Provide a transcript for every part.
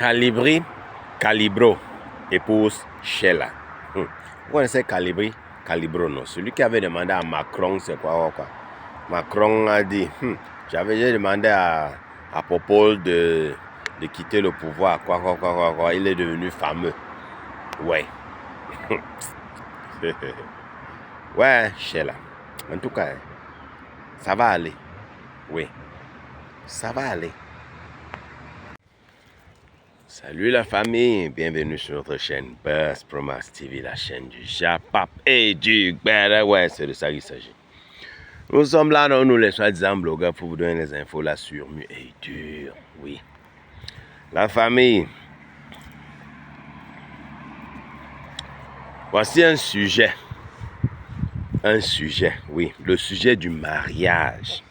Calibri, Calibro, épouse Sheila. Vous connaissez Calibri, Calibro, non? Celui qui avait demandé à Macron, c'est quoi? Macron a dit, j'ai demandé à Popol de quitter le pouvoir, quoi. Il est devenu fameux. Ouais. Ouais, Sheila. En tout cas, ça va aller. Oui, ça va aller. Salut la famille, bienvenue sur notre chaîne Buzz Promax TV, la chaîne du Japap et du Better. Ouais, c'est de ça qu'il s'agit. Nous sommes là, nous les soi-disant blogueurs, pour vous donner les infos là sur mu et dur. Oui. La famille. Voici un sujet. Oui. Le sujet du mariage.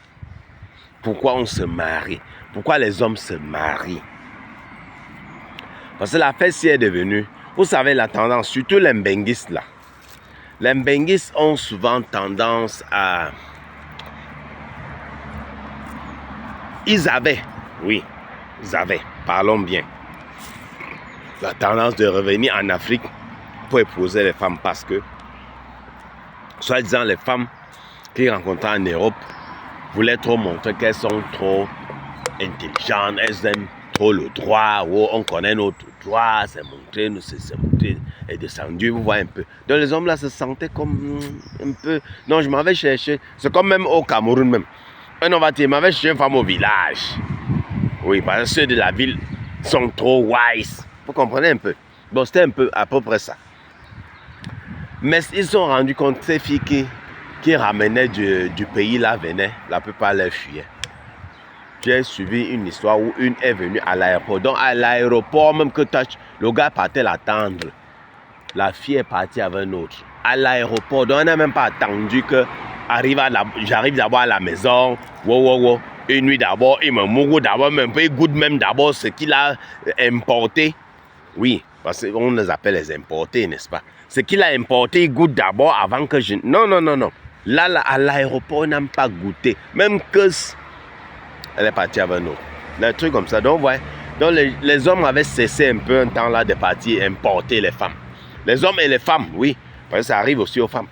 Pourquoi on se marie? Pourquoi les hommes se marient? Parce que la fête est devenue, vous savez la tendance, surtout les mbenguistes là. Les mbenguistes ont souvent tendance à... Ils avaient, parlons bien, la tendance de revenir en Afrique pour épouser les femmes parce que, soi-disant, les femmes qu'ils rencontraient en Europe voulaient trop montrer qu'elles sont trop intelligentes, elles aiment trop le droit, oh, on connaît notre droit, c'est montré, et descendu, vous voyez un peu. Donc les hommes là se sentaient comme un peu... Non, je m'avais cherché, c'est comme même au Cameroun même. Un homme m'avait cherché une femme au village. Oui, parce que ceux de la ville sont trop wise. Vous comprenez un peu? Bon, c'était un peu à peu près ça. Mais ils se sont rendus compte que ces filles qui ramenaient du pays là venaient, la plupart les fuyaient. J'ai suivi une histoire où une est venue à l'aéroport. Donc à l'aéroport, même que le gars partait l'attendre, la fille est partie avec un autre. À l'aéroport, donc on n'a même pas attendu que j'arrive d'abord à la maison. Wow. Une nuit d'abord, il me mourut d'abord, même il goûte même d'abord ce qu'il a importé. Oui, parce qu'on les appelle les importés, n'est-ce pas? Ce qu'il a importé, il goûte d'abord avant que je... Non. Là, à l'aéroport, on n'a pas goûté. Même que... Elle est partie avec un autre. Un truc comme ça. Donc, ouais. Donc les hommes avaient cessé un peu un temps là de partir importer les femmes. Les hommes et les femmes, oui. Parce que ça arrive aussi aux femmes.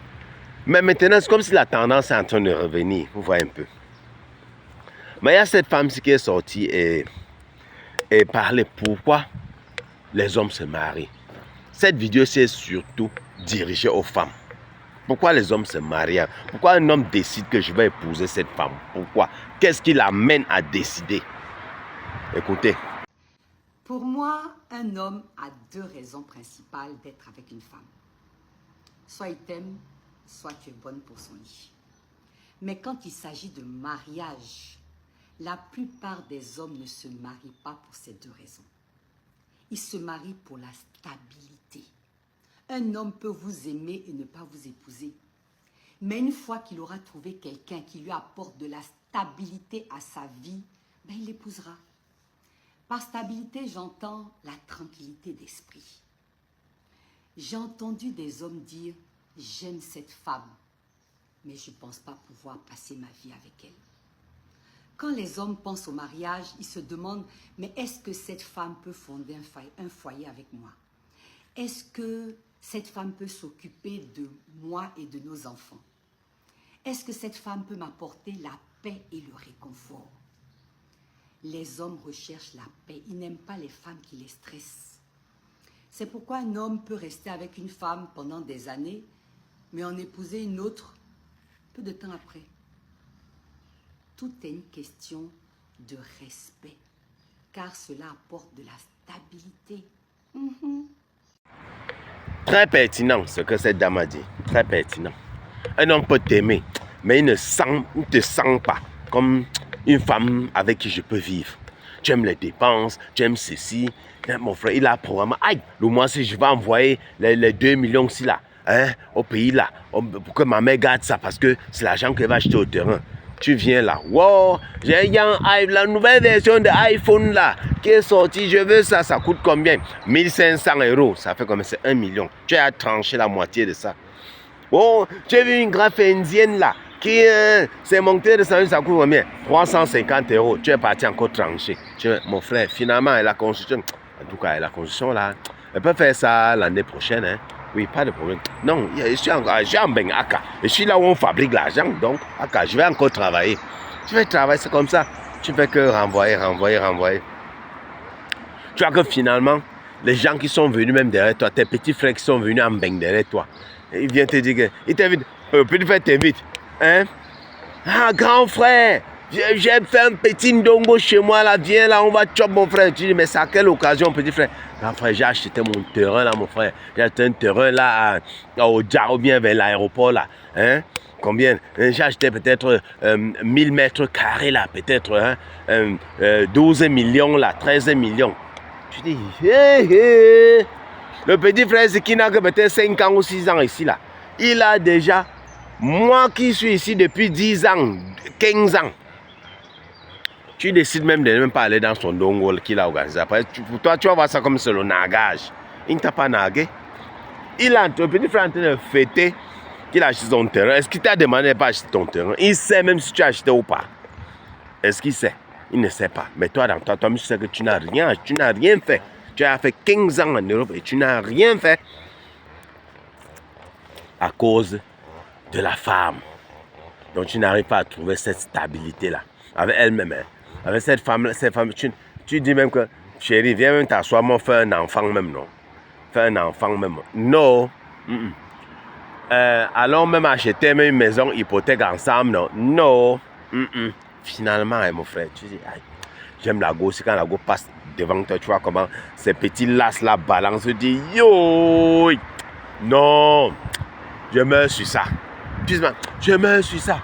Mais maintenant, c'est comme si la tendance est en train de revenir. Vous voyez un peu. Mais il y a cette femme qui est sortie et parlait pourquoi les hommes se marient. Cette vidéo, c'est surtout dirigée aux femmes. Pourquoi les hommes se marient? Pourquoi un homme décide que je vais épouser cette femme? Pourquoi? Qu'est-ce qui l'amène à décider? Écoutez. Pour moi, un homme a deux raisons principales d'être avec une femme. Soit il t'aime, soit tu es bonne pour son lit. Mais quand il s'agit de mariage, la plupart des hommes ne se marient pas pour ces deux raisons. Ils se marient pour la stabilité. Un homme peut vous aimer et ne pas vous épouser. Mais une fois qu'il aura trouvé quelqu'un qui lui apporte de la stabilité à sa vie, ben il l'épousera. Par stabilité, j'entends la tranquillité d'esprit. J'ai entendu des hommes dire « j'aime cette femme, mais je ne pense pas pouvoir passer ma vie avec elle ». Quand les hommes pensent au mariage, ils se demandent « mais est-ce que cette femme peut fonder un foyer avec moi? Est-ce que cette femme peut s'occuper de moi et de nos enfants? Est-ce que cette femme peut m'apporter la paix et le réconfort? » Les hommes recherchent la paix. Ils n'aiment pas les femmes qui les stressent. C'est pourquoi un homme peut rester avec une femme pendant des années, mais en épouser une autre peu de temps après. Tout est une question de respect, car cela apporte de la stabilité. Très pertinent ce que cette dame a dit. Très pertinent. Un homme peut t'aimer, mais il ne te sent pas comme une femme avec qui je peux vivre. Tu aimes les dépenses, tu aimes ceci. Mon frère, il a programmé. Aïe, le mois-ci, je vais envoyer les 2 millions ici là, au pays là, pour que ma mère garde ça, parce que c'est l'argent qu'elle va acheter au terrain. Tu viens là, wow, j'ai la nouvelle version de iPhone là, qui est sortie, je veux ça, ça coûte combien? 1500 €, ça fait combien? C'est 1 million. Tu as tranché la moitié de ça. Oh, tu as vu une graffe indienne là, qui c'est monté de ça coûte combien? 350 €. Tu es parti encore trancher. Mon frère, finalement, la construction, tout cas, la construction là, elle peut faire ça l'année prochaine. Hein. Oui, pas de problème. Non, je suis en Ben Aka. Je suis là où on fabrique l'argent. Donc, Aka, je vais encore travailler. Je vais travailler, c'est comme ça. Tu fais que renvoyer. Tu vois que finalement, les gens qui sont venus même derrière toi, tes petits frères qui sont venus en Ben derrière toi, ils viennent te dire que, ils t'invitent, petit frère t'invite. Hein? Ah, grand frère, j'ai fait un petit ndongo chez moi là, viens là, on va chop mon frère. Tu dis, mais c'est à quelle occasion, petit frère? Grand frère, j'ai acheté mon terrain là, mon frère. J'ai acheté un terrain là, au Dja, ou bien vers l'aéroport là. Hein? Combien? J'ai acheté peut-être 1000 mètres carrés là, peut-être 12 millions là, 13 millions. Tu dis, hé. Le petit frère, c'est qui n'a que peut-être 5 ans ou 6 ans ici là. Il a déjà, moi qui suis ici depuis 10 ans, 15 ans, tu décides même de ne même pas aller dans son dongo qu'il a organisé. Après, pour toi, tu vas voir ça comme c'est le nagage. Il ne t'a pas nagué. Le petit frère est en train de fêter qu'il a acheté son terrain. Est-ce qu'il t'a demandé de pas acheter ton terrain? Il sait même si tu as acheté ou pas. Est-ce qu'il sait? Il ne sait pas. Mais toi, dans toi, tu sais que tu n'as rien fait. Tu as fait 15 ans en Europe et tu n'as rien fait à cause de la femme. Donc tu n'arrives pas à trouver cette stabilité-là. Avec elle-même. Hein. Avec cette femme, tu dis même que, chérie, viens même t'asseoir, moi, fais un enfant même, non? Fais un enfant même. Non. Allons même acheter même une maison hypothèque ensemble, non? Non. Finalement, hein, mon frère, tu dis, j'aime la go, c'est quand la go passe devant toi, tu vois comment ces petits lacs là balancent, tu dis, yo, non, je meurs sur ça. Je meurs sur ça.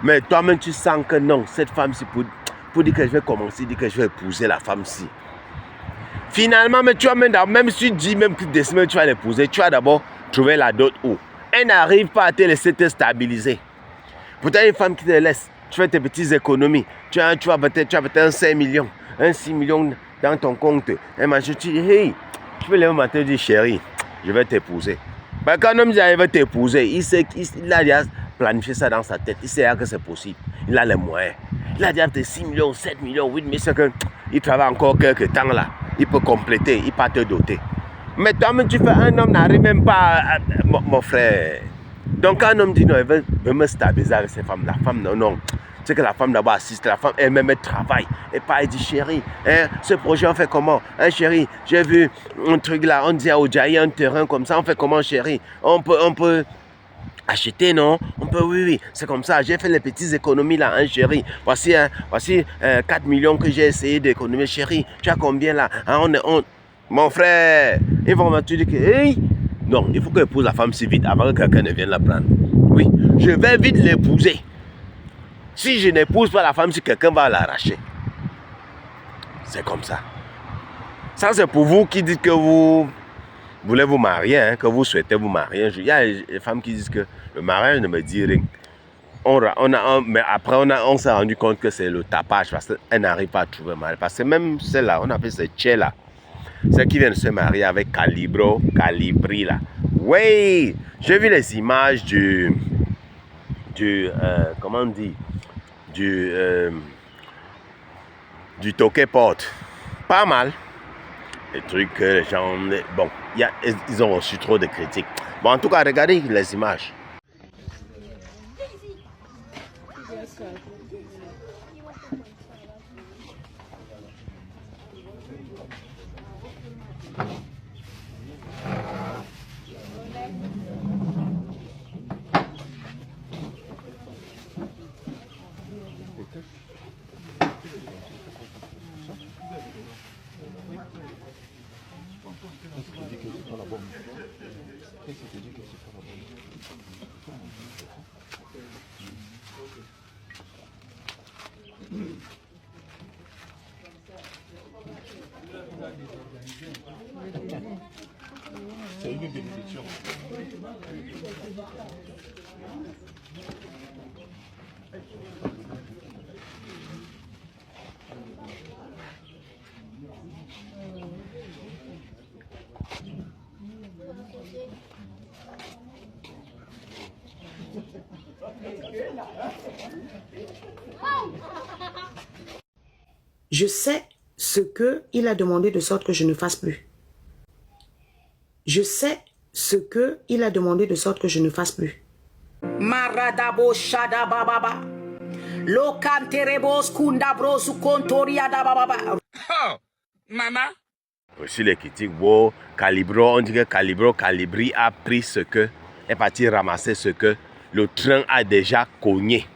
Mais toi-même, tu sens que non, cette femme-ci, pour dire que je vais commencer, dire que je vais épouser la femme-ci. Finalement, mais tu vois, même si tu dis même que des semaines tu vas l'épouser, tu vas d'abord trouver la dot où elle n'arrive pas à te laisser te stabiliser. Pourtant, une femme qui te laisse, tu fais tes petites économies. Tu as peut-être un 5 millions, un 6 millions dans ton compte. Et tu dis, hey, tu peux lever le matin et dire, chérie, je vais t'épouser. Quand un homme dit, il va t'épouser, il a déjà planifié ça dans sa tête. Il sait que c'est possible. Il a les moyens. Il a déjà peut-être 6 millions, 7 millions, 8 millions. C'est qu'il travaille encore quelques temps là. Il peut compléter, il peut te doter. Mais toi-même, tu fais un homme n'arrive même pas à, mon frère. Donc, quand un homme dit non, il veut me stabiliser avec cette femme. La femme, non. C'est que la femme d'abord assiste, la femme elle-même elle travaille. Et pas, elle dit, chérie, hein, ce projet on fait comment? Hein, chérie, j'ai vu un truc là, on dit à Ojaï, un terrain comme ça, on fait comment, chérie? On peut acheter, non? On peut, oui, c'est comme ça. J'ai fait les petites économies là, hein, chérie. Voici 4 millions que j'ai essayé d'économiser, chérie. Tu as combien là? Hein, mon frère, il va te dire que, hey, non, il faut que épouse la femme si vite avant que quelqu'un ne vienne la prendre. Oui, je vais vite l'épouser. Si je n'épouse pas la femme, si quelqu'un va l'arracher. C'est comme ça. Ça, c'est pour vous qui dites que vous voulez vous marier, hein, que vous souhaitez vous marier. Il y a des femmes qui disent que le mariage ne me dit rien. Mais après, on s'est rendu compte que c'est le tapage parce qu'elle n'arrive pas à trouver un mari. Parce que même celle-là, on appelle ces tchèques-là. Celle qui vient de se marier avec Calibri là. Oui, j'ai vu les images comment on dit, du Toké Porte. Pas mal. Les trucs que les gens, bon, ils ont reçu trop de critiques. Bon, en tout cas, regardez les images. C'est une bénédiction. Je sais ce qu'il a demandé de sorte que je ne fasse plus. Je sais ce qu'il a demandé de sorte que je ne fasse plus. Maradabo Shadababa. Lokanterebos Kundabros Kontoria Dababa. Oh, maman. Reçu les critiques, wow, Calibro, on dit que Calibri a pris ce que, est parti ramasser ce que le train a déjà cogné.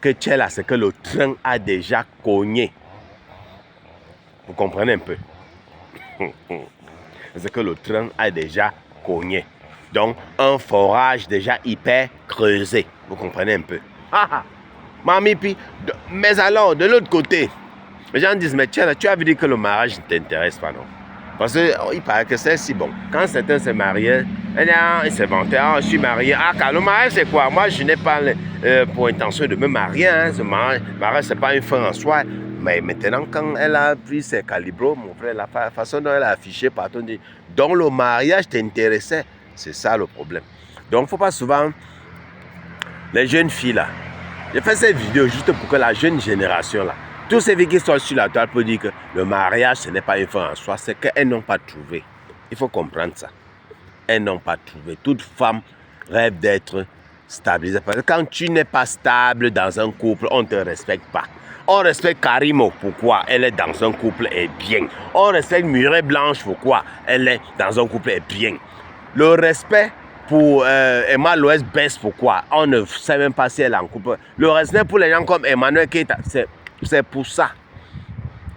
Que tu es là, c'est que le train a déjà cogné. Vous comprenez un peu? C'est que le train a déjà cogné. Donc, un forage déjà hyper creusé. Vous comprenez un peu? Mamie, puis, mais alors, de l'autre côté, les gens disent, mais tiens, tu as vu dire que le mariage ne t'intéresse pas, non? Parce qu'il paraît que c'est si bon. Quand certains se mariaient, ils se vantaient, ah, je suis marié. Ah, car le mariage, c'est quoi? Moi, je n'ai pas pour intention de me marier. Hein. Ce mariage, ce n'est pas une fin en soi. Mais maintenant, quand elle a pris ses calibros, mon frère, la façon dont elle a affiché partout, dit, donc le mariage t'intéressait. C'est ça le problème. Donc, il ne faut pas souvent... Les jeunes filles, là, j'ai fait cette vidéo juste pour que la jeune génération, là, tous ces filles qui sont sur la toile peuvent dire que le mariage, ce n'est pas une fin en soi, c'est qu'elles n'ont pas trouvé. Il faut comprendre ça. Elles n'ont pas trouvé. Toute femme rêve d'être stabilisée. Parce que quand tu n'es pas stable dans un couple, on ne te respecte pas. On respecte Karimo, pourquoi? Elle est dans un couple et bien. On respecte Mireille Blanche, pourquoi? Elle est dans un couple et bien. Le respect pour Emma Loès baisse, pourquoi? On ne sait même pas si elle est en couple. Le respect pour les gens comme Emmanuel Keita, c'est pour ça.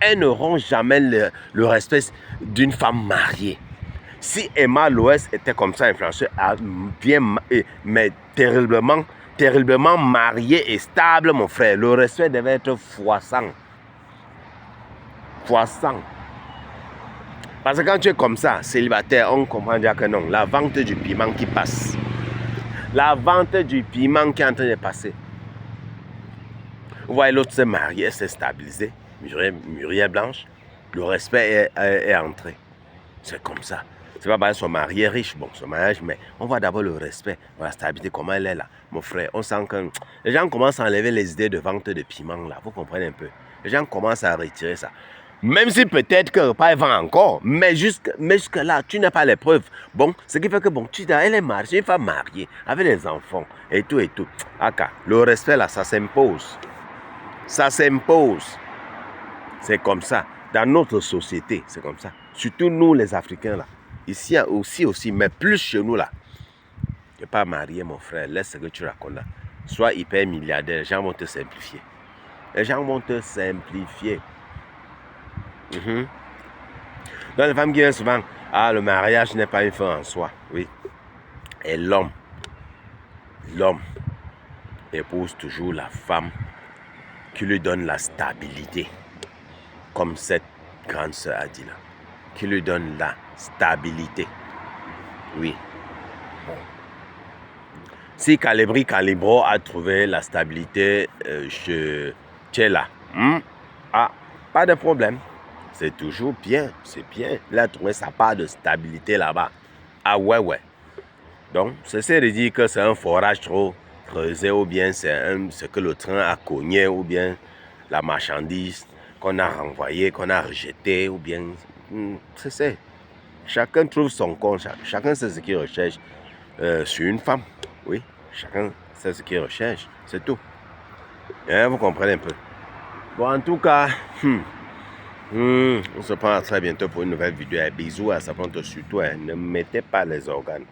Elles n'auront jamais le respect d'une femme mariée. Si Emma Loès était comme ça, influenceuse, bien, mais terriblement mariée et stable, mon frère, le respect devait être x100. x100. Parce que quand tu es comme ça, célibataire, on comprend déjà que non. La vente du piment qui passe. La vente du piment qui est en train de passer. Vous voyez, l'autre s'est marié, elle s'est stabilisée. Muriel Blanche, le respect est entré. C'est comme ça. C'est pas parce que son mari est riche, bon, son mariage, mais on voit d'abord le respect, la stabilité, comment elle est là. Mon frère, on sent que les gens commencent à enlever les idées de vente de piment là. Vous comprenez un peu? Les gens commencent à retirer ça. Même si peut-être que le repas vend encore, mais jusque là, tu n'as pas les preuves. Bon, ce qui fait que, bon, elle est mariée, une femme mariée, avec des enfants, et tout, et tout. Aka, le respect là, ça s'impose. Ça s'impose. C'est comme ça. Dans notre société, c'est comme ça. Surtout nous, les Africains, là. Ici aussi, mais plus chez nous, là. Tu n'es pas marié, mon frère. Laisse ce que tu racontes là. Sois hyper milliardaire. Les gens vont te simplifier. Les gens vont te simplifier. Donc, les femmes qui viennent souvent, ah, le mariage n'est pas une fin en soi. Oui. Et l'homme épouse toujours la femme qui lui donne la stabilité, comme cette grande sœur a dit là, qui lui donne la stabilité. Oui. Si Calibro a trouvé la stabilité chez Tchela, ah, pas de problème. C'est toujours bien, c'est bien. Il a trouvé sa part de stabilité là-bas. Ah ouais. Donc, c'est de dire que c'est un forage trop creusé ou bien c'est ce que le train a cogné ou bien la marchandise qu'on a renvoyée, qu'on a rejetée ou bien... C'est chacun trouve son compte, chacun sait ce qu'il recherche sur une femme. Oui, chacun sait ce qu'il recherche, c'est tout. Vous comprenez un peu. Bon, en tout cas... on se prend à très bientôt pour une nouvelle vidéo. Bisous à Saponto surtout. Ne mettez pas les organes.